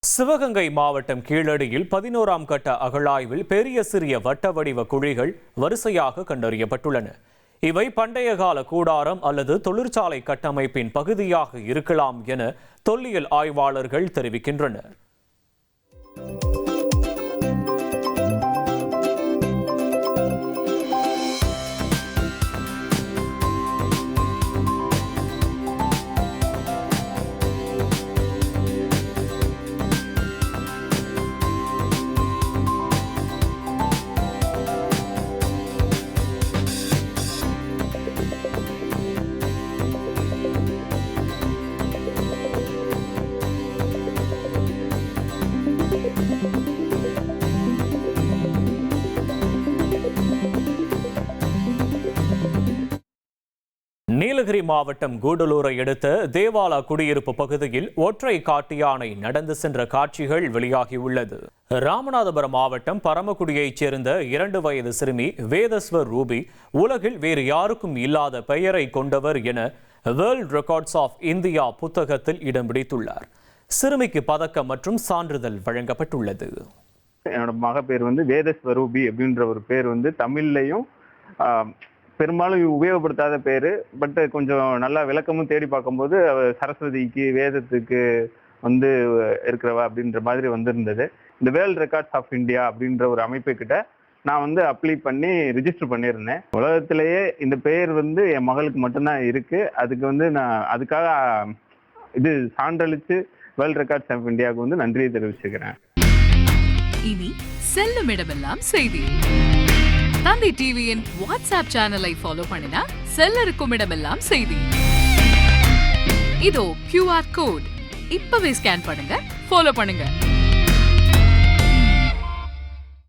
சிவகங்கை மாவட்டம் கீழடியில் 11ஆம் கட்ட அகழாய்வில் பெரிய சிறிய வட்ட வடிவ குழிகள் வரிசையாக கண்டறியப்பட்டுள்ளன. இவை பண்டைய கால கூடாரம் அல்லது தொழிற்சாலை கட்டமைப்பின் பகுதியாக இருக்கலாம் என தொல்லியல் ஆய்வாளர்கள் தெரிவிக்கின்றனர். நீலகிரி மாவட்டம் கூடலூரை அடுத்த தேவாலா குடியிருப்பு பகுதியில் ஒற்றை காட்டு யானை நடந்து சென்ற காட்சிகள் வெளியாகியுள்ளது. ராமநாதபுரம் மாவட்டம் பரமக்குடியைச் சேர்ந்த 2 வயது சிறுமி வேதஸ்வர் ரூபி உலகில் வேறு யாருக்கும் இல்லாத பெயரை கொண்டவர் என வேர்ல்ட் ரெக்கார்ட்ஸ் ஆஃப் இந்தியா புத்தகத்தில் இடம் பிடித்துள்ளார். சிறுமிக்கு பதக்கம் மற்றும் சான்றிதழ் வழங்கப்பட்டுள்ளது. என்னோட மக பேர் வேதஸ்வர் ரூபி அப்படின்ற ஒரு பேர் தமிழ்லையும் பெரும்பாலும் உபயோகப்படுத்தாத பேரு. பட் கொஞ்சம் நல்லா விளக்கமும் தேடி பார்க்கும்போது சரஸ்வதிக்கு வேதத்துக்கு இருக்கிறவா அப்படின்ற மாதிரி வந்திருந்தது. இந்த வேர்ல்ட் ரெக்கார்ட்ஸ் ஆஃப் இந்தியா அப்படின்ற ஒரு அமைப்பு கிட்ட நான் அப்ளை பண்ணி ரிஜிஸ்டர் பண்ணியிருந்தேன். உலகத்திலேயே இந்த பேர் என் மகளுக்கு மட்டும்தான் இருக்கு. அதுக்கு நான் அதுக்காக இது சான்றளிச்சு வேர்ல்ட் ரெக்கார்ட்ஸ் ஆஃப் இந்தியாவுக்கு நன்றியை தெரிவிச்சுக்கிறேன். இனி செல்லும் இடமெல்லாம் செய்தி. தந்தை டிவியின் வாட்ஸ்அப் சேனலை ஃபாலோ பண்ணினா செல்ல இருக்கும் இடமெல்லாம் செய்தி. இதோ QR கோட் இப்பவே ஸ்கேன் பண்ணுங்க, ஃபாலோ பண்ணுங்க.